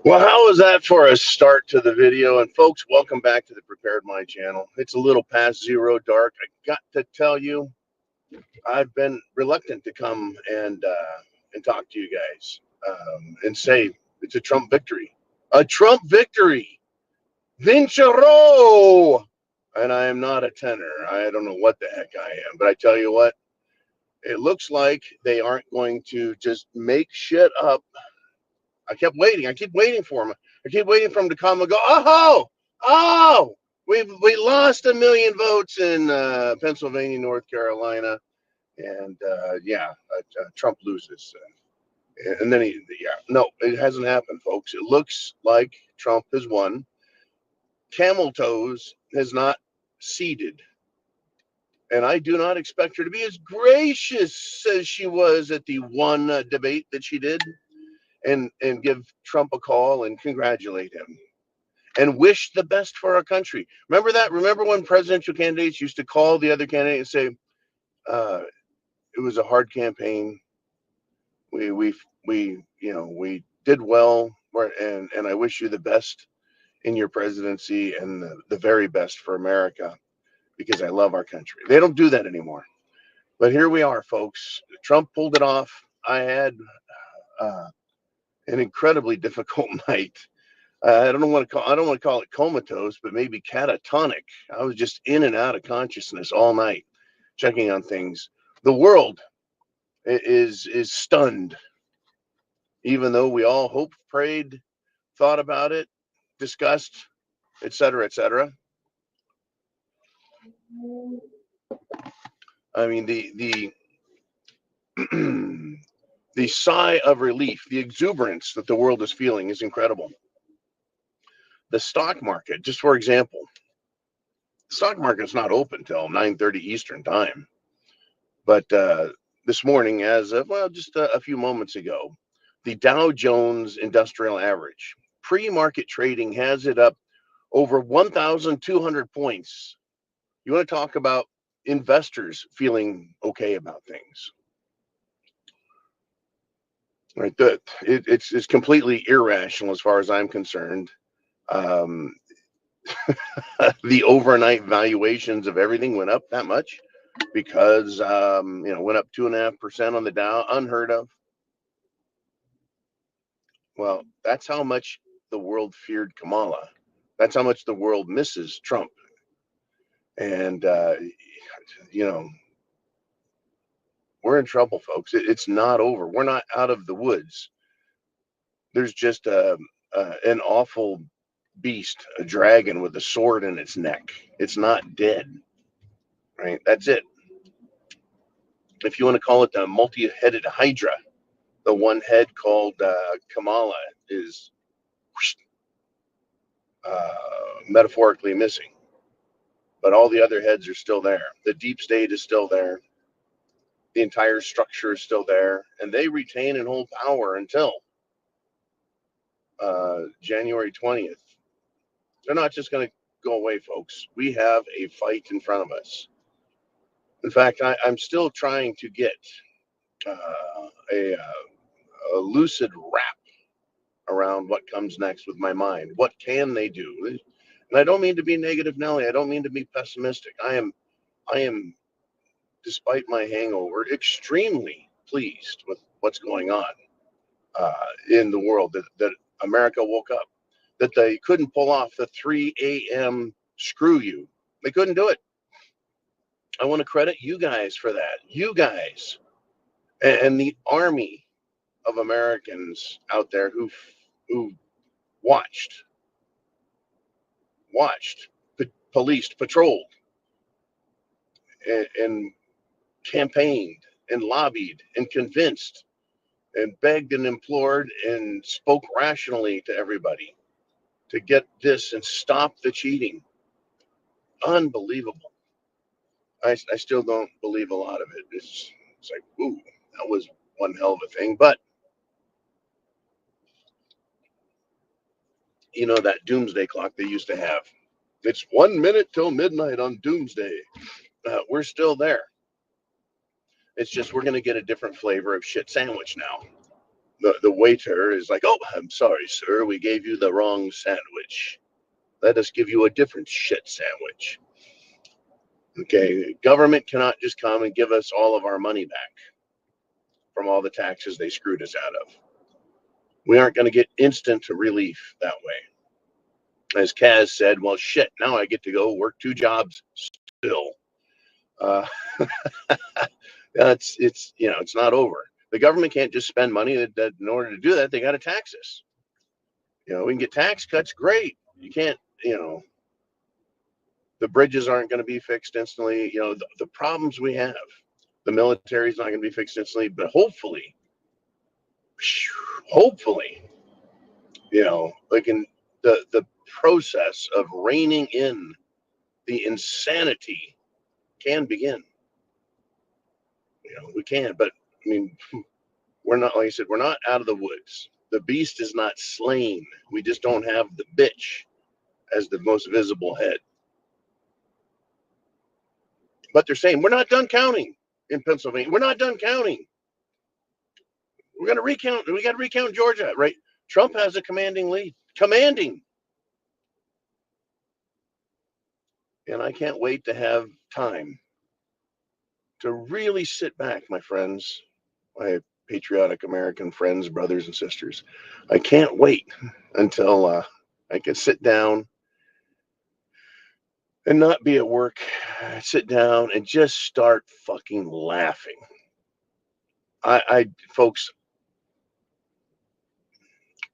Well, how was that for a start to the video? And folks, welcome back to the Prepared Mind channel. It's a little past zero dark. I got to tell you, I've been reluctant to come and talk to you guys and say it's a Trump victory. A Trump victory. Vincero. And I am not a tenor. I don't know what the heck I am. But I tell you what, it looks like they aren't going to just make shit up. I kept waiting. I keep waiting for him. I keep waiting for him to come and go, oh, we lost 1 million votes in Pennsylvania, North Carolina. And Trump loses. And then no, it hasn't happened, folks. It looks like Trump has won. Camel Toes has not ceded. And I do not expect her to be as gracious as she was at the one debate that she did and give Trump a call and congratulate him and wish the best for our country. Remember that? Remember when presidential candidates used to call the other candidate and say, it was a hard campaign. We did well, and I wish you the best in your presidency and the very best for America because I love our country. They don't do that anymore. But here we are, folks. Trump pulled it off. I had an incredibly difficult night. I don't want to call it comatose, but maybe catatonic. I was just in and out of consciousness all night, checking on things. The world is stunned, even though we all hoped, prayed, thought about it, discussed, etc., etc. I mean, the the sigh of relief, the exuberance that the world is feeling is incredible. The stock market, just for example, the stock market's not open till 9:30 Eastern time, but this morning, as of just a few moments ago, the Dow Jones Industrial Average pre-market trading has it up over 1,200 points. You want to talk about investors feeling okay about things? Right, it's completely irrational as far as I'm concerned. Um, the overnight valuations of everything went up that much because went up 2.5% on the Dow, unheard of. Well, that's how much the world feared Kamala. That's how much the world misses Trump. And you know, we're in trouble, folks. It's not over. We're not out of the woods. There's just an awful beast, a dragon with a sword in its neck. It's not dead, right? That's it. If you want to call it the multi-headed hydra, the one head called Kamala is metaphorically missing, but all the other heads are still there. The deep state is still there. The entire structure is still there, and they retain and hold power until January 20th. They're not just going to go away, folks. We have a fight in front of us. In fact, I'm still trying to get a lucid wrap around what comes next with my mind. What can they do? And I don't mean to be negative, Nelly. I don't mean to be pessimistic. I am, despite my hangover, extremely pleased with what's going on in the world. That America woke up. That they couldn't pull off the 3 a.m. screw you. They couldn't do it. I want to credit you guys for that. You guys and the army of Americans out there who watched, policed, patrolled, and campaigned and lobbied and convinced and begged and implored and spoke rationally to everybody to get this and stop the cheating. Unbelievable. I still don't believe a lot of it. It's like, ooh, that was one hell of a thing. But you know that doomsday clock they used to have. It's 1 minute till midnight on doomsday. We're still there. It's just we're going to get a different flavor of shit sandwich now. the waiter is like, "Oh, I'm sorry, sir. We gave you the wrong sandwich. Let us give you a different shit sandwich." Okay, government cannot just come and give us all of our money back from all the taxes they screwed us out of. We aren't going to get instant relief that way. As Kaz said, well, shit, now I get to go work 2 jobs still. Uh, it's not over. The government can't just spend money that in order to do that, they got to tax us. We can get tax cuts, great. You can't, the bridges aren't going to be fixed instantly. The problems we have, the military is not going to be fixed instantly, but hopefully, like in the process of reining in the insanity can begin. We can, but I mean, we're not, like I said, we're not out of the woods. The beast is not slain. We just don't have the bitch as the most visible head. But they're saying we're not done counting in Pennsylvania. We're not done counting. We're going to recount. We got to recount Georgia, right? Trump has a commanding lead. Commanding. And I can't wait to have time to really sit back, my friends, my patriotic American friends, brothers and sisters. I can't wait until I can sit down and not be at work, sit down and just start fucking laughing. Folks,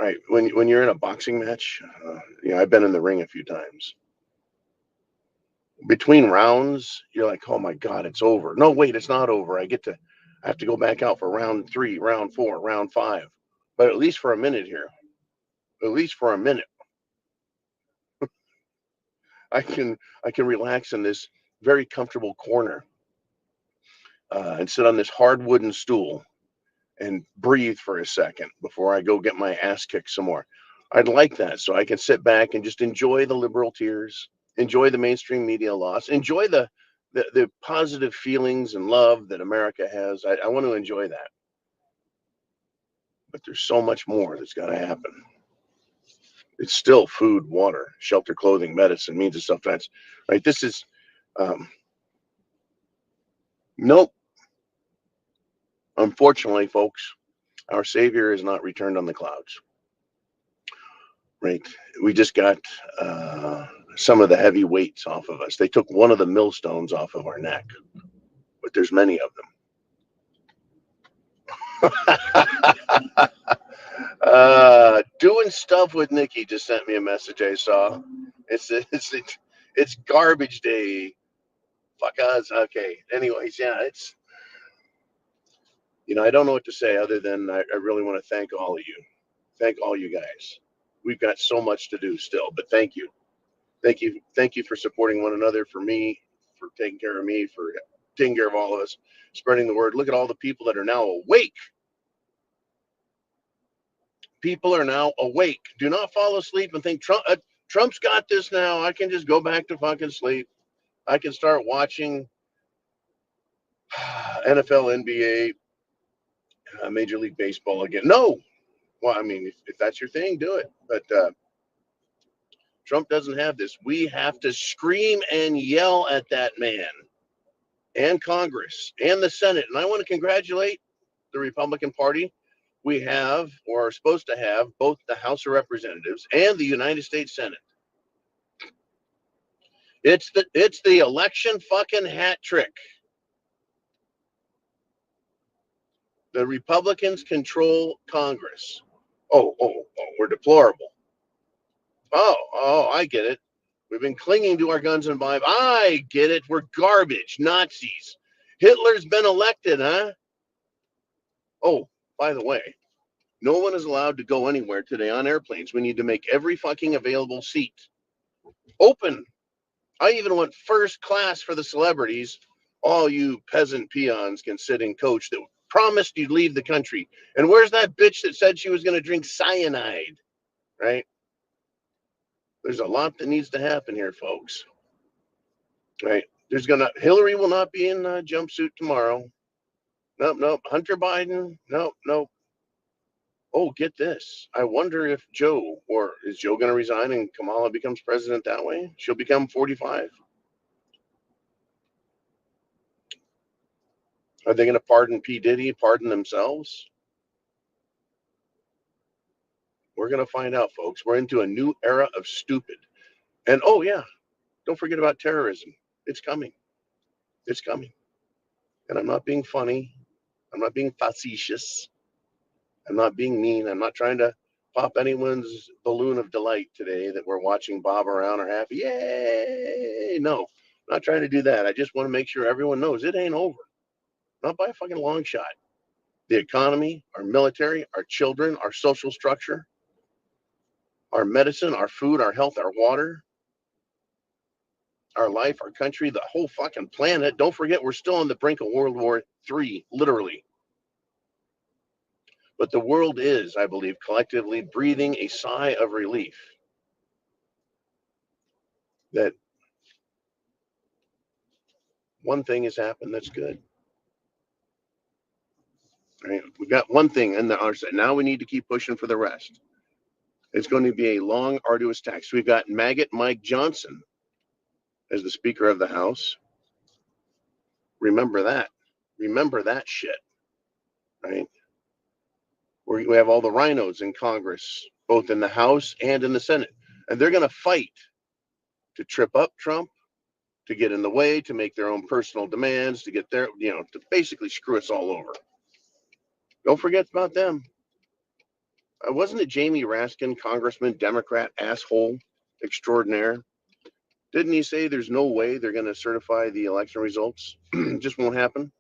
right? When you're in a boxing match, I've been in the ring a few times. Between rounds, you're like, oh my God, it's over. No, wait, it's not over. I have to go back out for round 3, round 4, round 5. But at least for a minute here, at least for a minute, I can relax in this very comfortable corner and sit on this hard wooden stool and breathe for a second before I go get my ass kicked some more. I'd like that so I can sit back and just enjoy the liberal tears, enjoy the mainstream media loss, enjoy the positive feelings and love that America has. I want to enjoy that. But there's so much more that's got to happen. It's still food, water, shelter, clothing, medicine, means of self-defense. Right? This is, nope. Unfortunately, folks, our Savior is not returned on the clouds. Right? We just got some of the heavy weights off of us. They took one of the millstones off of our neck, but there's many of them. Doing stuff with Nikki just sent me a message I saw. It's garbage day. Fuck us. Okay. Anyways, yeah, it's I don't know what to say other than I really want to thank all of you. Thank all you guys. We've got so much to do still, but thank you. Thank you for supporting one another, for me, for taking care of me, for taking care of all of us, spreading the word. Look at all the people that are now awake. People are now awake. Do not fall asleep and think Trump's got this now. I can just go back to fucking sleep. I can start watching NFL, NBA, Major League Baseball again. No. Well, I mean, if that's your thing, do it. But Trump doesn't have this. We have to scream and yell at that man and Congress and the Senate. And I want to congratulate the Republican Party. We have, or are supposed to have, both the House of Representatives and the United States Senate. It's the election fucking hat trick. The Republicans control Congress. Oh, we're deplorable. Oh, I get it. We've been clinging to our guns and vibe. I get it. We're garbage. Nazis. Hitler's been elected, huh? Oh, by the way, no one is allowed to go anywhere today on airplanes. We need to make every fucking available seat open. I even went first class for the celebrities. All you peasant peons can sit in coach that promised you'd leave the country. And where's that bitch that said she was going to drink cyanide? Right? There's a lot that needs to happen here, folks. Right? Hillary will not be in a jumpsuit tomorrow. Nope. Hunter Biden. Nope. Oh, get this. I wonder if is Joe going to resign and Kamala becomes president that way? She'll become 45. Are they going to pardon P. Diddy, pardon themselves? We're going to find out, folks. We're into a new era of stupid. And oh, yeah, don't forget about terrorism. It's coming. It's coming. And I'm not being funny. I'm not being facetious. I'm not being mean. I'm not trying to pop anyone's balloon of delight today that we're watching bob around or happy. Yay! No, I'm not trying to do that. I just want to make sure everyone knows it ain't over. Not by a fucking long shot. The economy, our military, our children, our social structure, our medicine, our food, our health, our water, our life, our country, the whole fucking planet. Don't forget, we're still on the brink of World War III, literally. But the world is, I believe, collectively breathing a sigh of relief that one thing has happened that's good. Right? We've got one thing in the arsenal. Now we need to keep pushing for the rest. It's going to be a long, arduous task. We've got maggot Mike Johnson as the Speaker of the House. Remember that. Remember that shit. Right? We have all the rhinos in Congress, both in the House and in the Senate. And they're going to fight to trip up Trump, to get in the way, to make their own personal demands, to get their, to basically screw us all over. Don't forget about them. Wasn't it Jamie Raskin, Congressman, Democrat, asshole extraordinaire? Didn't he say there's no way they're going to certify the election results? Just won't happen?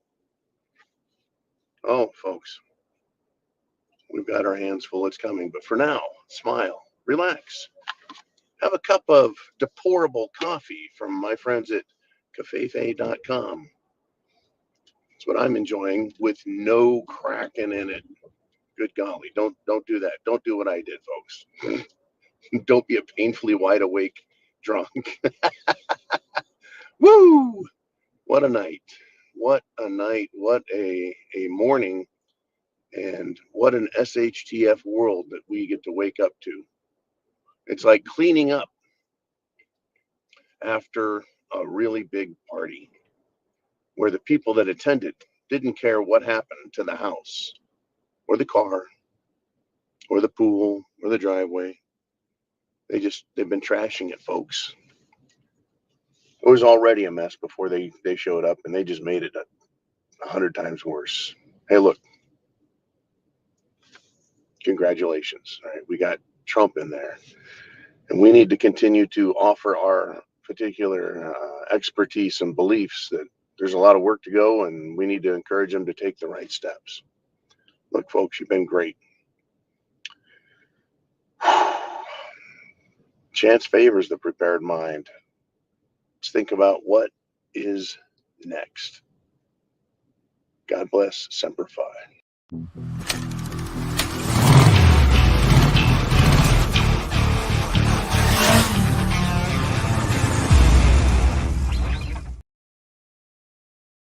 Oh, folks, we've got our hands full. It's coming. But for now, smile, relax. Have a cup of deplorable coffee from my friends at cafefe.com. That's what I'm enjoying with no Kraken in it. Good golly, don't do that. Don't do what I did, folks. Don't be a painfully wide awake drunk. Woo! What a night. What a night. What a morning. And what an SHTF world that we get to wake up to. It's like cleaning up after a really big party where the people that attended didn't care what happened to the house or the car or the pool or the driveway. They've been trashing it, folks. It was already a mess before they showed up, and they just made it 100 times worse. Hey, look, congratulations. All right, we got Trump in there, and we need to continue to offer our particular expertise and beliefs that there's a lot of work to go, and we need to encourage them to take the right steps. Look, folks, you've been great. Chance favors the prepared mind. Let's think about what is next. God bless. Semper Fi.